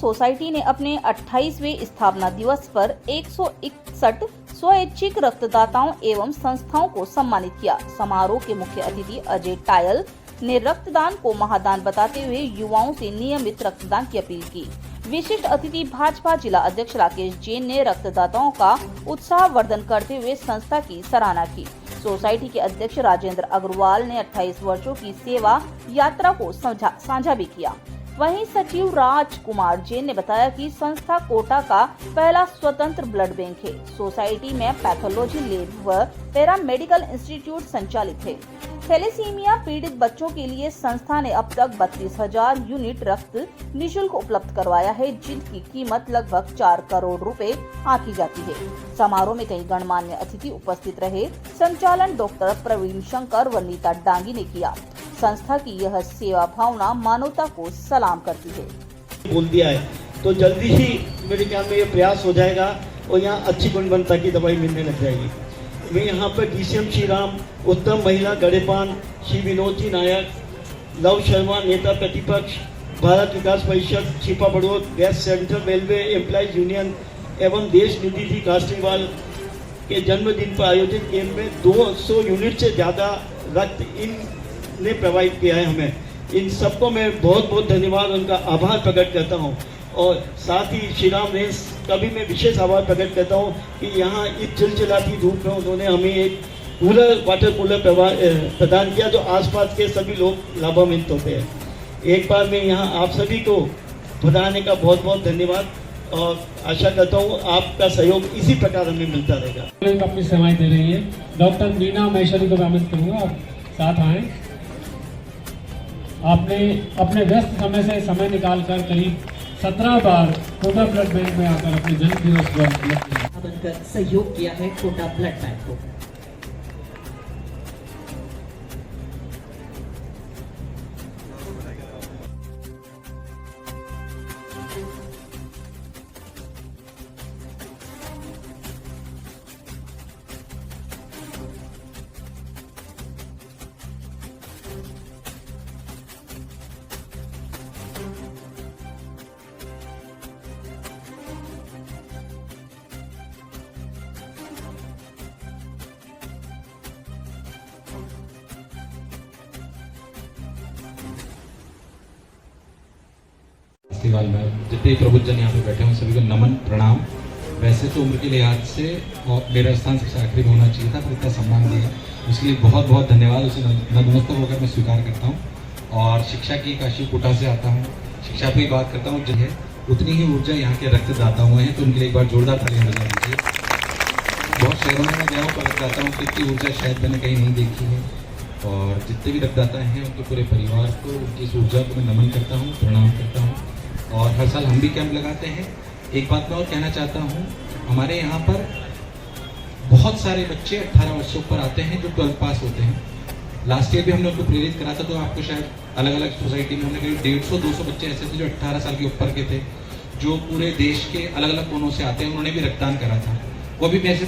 Society ने अपने 28वें स्थापना दिवस पर 161 स्वैच्छिक रक्तदाताओं एवं संस्थाओं को सम्मानित किया। समारोह के मुख्य अतिथि अजय टायल ने रक्तदान को महादान बताते हुए युवाओं से नियमित रक्तदान की अपील की। विशिष्ट अतिथि भाजपा जिला अध्यक्ष राकेश जैन ने रक्तदाताओं का उत्साह वर्धन करते हुए संस्था की सराहना की। सोसाइटी के अध्यक्ष राजेंद्र अग्रवाल ने 28 वर्षों की सेवा यात्रा को साझा भी किया। वहीं सचिव राजकुमार जैन ने बताया कि संस्था कोटा का पहला स्वतंत्र ब्लड बैंक है। सोसाइटी में पैथोलॉजी लैब व पैरामेडिकल इंस्टीट्यूट संचालित है। थैलेसीमिया पीड़ित बच्चों के लिए संस्था ने अब तक 32,000 यूनिट रक्त निःशुल्क उपलब्ध करवाया है, जिनकी कीमत लगभग 4 करोड़ रुपए आंकी जाती है। समारोह में कई गणमान्य अतिथि उपस्थित रहे। संचालन डॉक्टर प्रवीण शंकर व नीता डांगी ने किया। संस्था की यह सेवा भावना मानवता को सलाम करती है। बोल दिया है तो जल्दी ही मेरे ख्याल में ये प्रयास हो जाएगा और यहाँ अच्छी गुणवत्ता की दवाई मिलने लग जाएगी। मैं यहाँ पर DCM श्री राम, उत्तम महिला गणेपान, श्री विनोद जी नायक, लव शर्मा नेता प्रतिपक्ष, Bharat Vikas Parishad, Chhipa Barod, west central railway employees union एवं देश निधि जी कास्टिंगवाल के जन्मदिन पर आयोजित कैंप में 200 यूनिट से ज़्यादा रक्त ने प्रोवाइड किया है हमें। इन सबको मैं बहुत बहुत धन्यवाद, उनका आभार प्रकट करता हूं। और साथ ही श्री राम रेस का भी मैं विशेष आभार प्रकट करता हूं कि यहाँ इस चिलचिलाती धूप में उन्होंने हमें एक कूलर, वाटर कूलर प्रदान किया, जो आसपास के सभी लोग लाभान्वित होते हैं। एक बार मैं यहाँ आप सभी को बताने का बहुत बहुत धन्यवाद और आशा करता हूँ आपका सहयोग इसी प्रकार हमें मिलता रहेगा। अपनी सेवाएं दे रही है। डॉक्टर मीना महेश्वरी को आमंत्रित करूँगा, आप साथ आए। आपने अपने व्यस्त समय से समय निकालकर करीब 17 बार कोटा ब्लड बैंक में आकर अपने जन्मदिवस पर सहयोग किया है कोटा ब्लड बैंक को। में जितने प्रबुद्धजन यहाँ पे बैठे हैं सभी को नमन प्रणाम। वैसे तो उम्र के लिहाज से और मेरा स्थान सबसे आखिरी में होना चाहिए था, पर इतना सम्मान दिया उसके लिए बहुत बहुत धन्यवाद। उसे नतमस्तक होकर मैं स्वीकार करता हूँ। और शिक्षा की काशी कोटा से आता हूँ, शिक्षा पर ही बात करता हूँ। जो है उतनी ही ऊर्जा यहाँ के रक्तदाता हुए हैं, तो उनके लिए एक बार जोरदार तालियां बजा दीजिए। बहुत शहरों में मैं गया हूँ पर रक्तदाता हूँ कि इतनी ऊर्जा शायद मैंने कहीं नहीं देखी है। और जितने भी रक्तदाता हैं उनके पूरे परिवार को, उनकी इस ऊर्जा को मैं नमन करता हूँ, प्रणाम करता हूँ। और हर साल हम भी कैंप लगाते हैं। एक बात मैं और कहना चाहता हूँ, हमारे यहाँ पर बहुत सारे बच्चे 18 वर्षों पर आते हैं जो 12 पास होते हैं। लास्ट ईयर भी हमने उनको प्रेरित करा था, तो आपको शायद अलग अलग सोसाइटी में हमने करीब 150-200 बच्चे ऐसे थे जो 18 साल के ऊपर के थे, जो पूरे देश के अलग अलग कोनों से आते हैं। उन्होंने भी रक्तदान करा था। वो भी मैं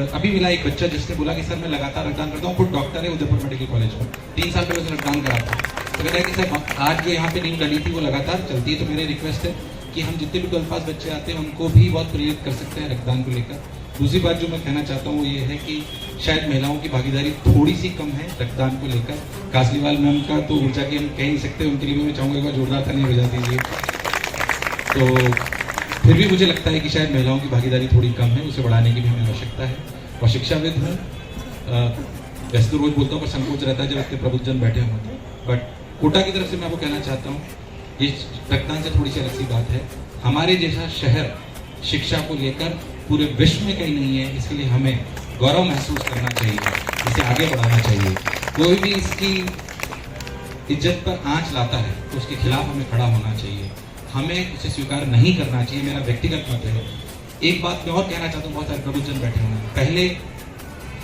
अभी मिला एक बच्चा जिसने बोला कि सर मैं लगातार रक्तदान करता हूँ, खुद डॉक्टर है उदयपुर मेडिकल कॉलेज में, 3 साल पहले उसने रक्तदान करा था। तो कहता है कि सर आज जो यहाँ पे नींद डली थी वो लगातार चलती है। तो मेरी रिक्वेस्ट है कि हम जितने भी 12 पास बच्चे आते हैं उनको भी बहुत प्रेरित कर सकते हैं रक्तदान को लेकर। दूसरी बात जो मैं कहना चाहता हूँ वो ये है कि शायद महिलाओं की भागीदारी थोड़ी सी कम है रक्तदान को लेकर। कासलीवाल मैम का तो ऊर्जा की हम कह नहीं सकते, उनके लिए मैं चाहूँगा एक बार जोरदार तालियां बजा दीजिए। तो फिर भी मुझे लगता है कि शायद महिलाओं की भागीदारी थोड़ी कम है, उसे बढ़ाने की भी हमें आवश्यकता है। और शिक्षाविद हूँ, वैसे तो रोज बोलता हूँ पर संकोच रहता है जब इतने प्रबुद्धजन बैठे हों तो। बट कोटा की तरफ से मैं आपको कहना चाहता हूँ, ये रक्तदान से थोड़ी सी अलग सी बात है। हमारे जैसा शहर शिक्षा को लेकर पूरे विश्व में कहीं नहीं है, इसके लिए हमें गौरव महसूस करना चाहिए, इसे आगे बढ़ाना चाहिए। कोई भी इसकी इज्जत पर आंच लाता है तो उसके खिलाफ हमें खड़ा होना चाहिए, हमें उसे स्वीकार नहीं करना चाहिए। मेरा व्यक्तिगत मत है। एक बात मैं और कहना चाहता हूँ, बहुत सारे प्रबुद्धजन बैठे हुए हैं। पहले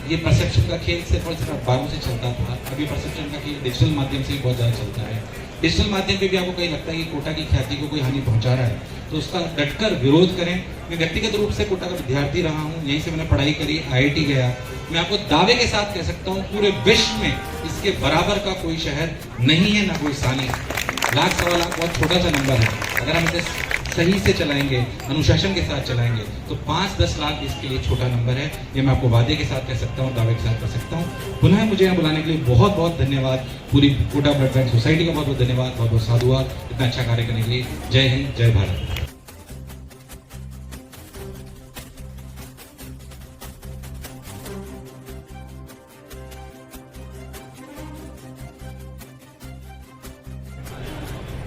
ये परसेप्शन का खेल सिर्फ और सिर्फ अखबारों से चलता था, अभी परसेप्शन का खेल डिजिटल माध्यम से बहुत ज़्यादा चलता है। डिजिटल माध्यम पे भी आपको कहीं लगता है कि कोटा की ख्याति को कोई हानि पहुंचा रहा है तो उसका डटकर विरोध करें। मैं व्यक्तिगत रूप से कोटा का विद्यार्थी रहा हूँ, यहीं से मैंने पढ़ाई करी, IIT गया। मैं आपको दावे के साथ कह सकता हूँ पूरे विश्व में इसके बराबर का कोई शहर नहीं है, ना कोई स्थानीय। 1-1.25 लाख बहुत छोटा सा नंबर है। अगर हम इसे सही से चलाएंगे, अनुशासन के साथ चलाएंगे तो 5-10 लाख इसके लिए छोटा नंबर है। ये मैं आपको वादे के साथ कह सकता हूँ, दावे के साथ कह सकता हूँ। पुनः मुझे यहाँ बुलाने के लिए बहुत बहुत धन्यवाद। पूरी कोटा ब्लड बैंक सोसाइटी का बहुत बहुत धन्यवाद, बहुत बहुत साधुवाद इतना अच्छा कार्य करने के लिए। जय हिंद, जय भारत।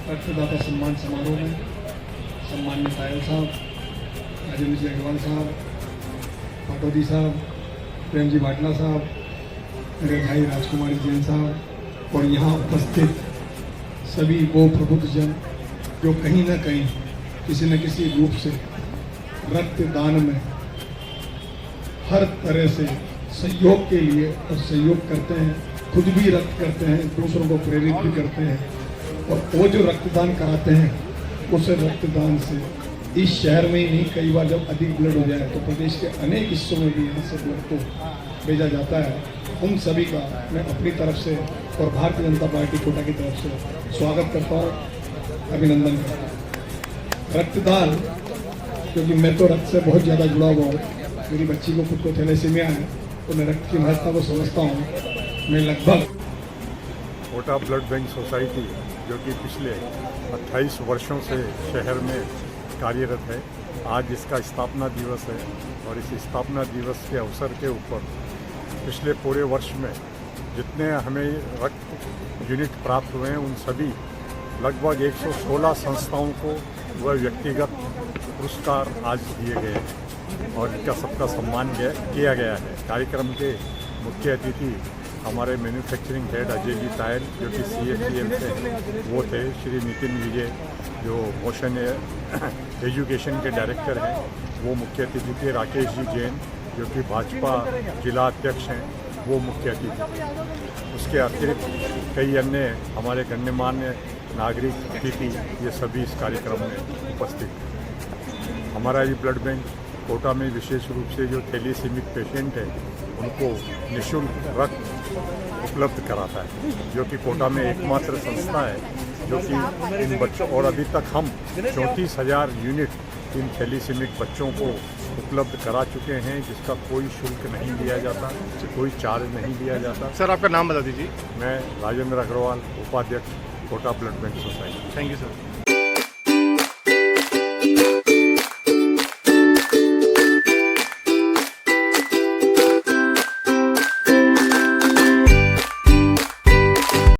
रक्तदाता सम्मान समारोह में सम्मान्य टायल साहब, राजेंद्र जी अग्रवाल साहब, पाटोदी साहब, प्रेम जी बाटला साहब, मेरे भाई राजकुमारी जैन साहब और यहाँ उपस्थित सभी वो प्रबुद्धजन जो कहीं ना कहीं किसी न किसी रूप से रक्तदान में हर तरह से सहयोग के लिए और सहयोग करते हैं, खुद भी रक्त करते हैं, दूसरों को प्रेरित भी करते हैं और वो जो रक्तदान कराते हैं उस रक्तदान से इस शहर में ही नहीं, कई बार जब अधिक ब्लड हो जाए तो प्रदेश के अनेक हिस्सों में भी यहाँ से ब्लड को भेजा जाता है। उन सभी का मैं अपनी तरफ से और भारतीय जनता पार्टी कोटा की तरफ से स्वागत करता हूँ, अभिनंदन करता हूँ। रक्तदान, क्योंकि मैं तो रक्त से बहुत ज़्यादा जुड़ा हुआ हूँ, मेरी बच्ची को खुद को थैलेसीमिया है तो मैं रक्त की महत्ता को समझता हूँ। मैं लगभग कोटा ब्लड बैंक सोसाइटी जो कि पिछले 28 वर्षों से शहर में कार्यरत है, आज इसका स्थापना दिवस है और इस स्थापना दिवस के अवसर के ऊपर पिछले पूरे वर्ष में जितने हमें रक्त यूनिट प्राप्त हुए हैं उन सभी लगभग 116 संस्थाओं को वह व्यक्तिगत पुरस्कार आज दिए गए हैं और इनका सबका सम्मान किया गया है। कार्यक्रम के मुख्य अतिथि हमारे manufacturing head Ajay ji tile जो कि CFCM से वो थे, श्री नितिन विजय जो मोशन एजुकेशन के डायरेक्टर हैं वो मुख्य अतिथि थे, राकेश जी जैन जो कि भाजपा जिला अध्यक्ष हैं वो मुख्य अतिथि। उसके अतिरिक्त कई अन्य हमारे गण्यमान्य नागरिक अतिथि ये सभी इस कार्यक्रम में उपस्थित थे। हमारा ये ब्लड बैंक कोटा में विशेष रूप से जो थैलेसीमिक पेशेंट है उनको निःशुल्क रक्त उपलब्ध कराता है, जो कि कोटा में एकमात्र संस्था है जो कि इन बच्चों, और अभी तक हम 34,000 यूनिट इन थैलेसीमिक बच्चों को उपलब्ध करा चुके हैं, जिसका कोई शुल्क नहीं लिया जाता, कोई चार्ज नहीं लिया जाता। सर आपका नाम बता दीजिए। मैं राजेंद्र अग्रवाल, उपाध्यक्ष Kota blood bank society. Thank you sir.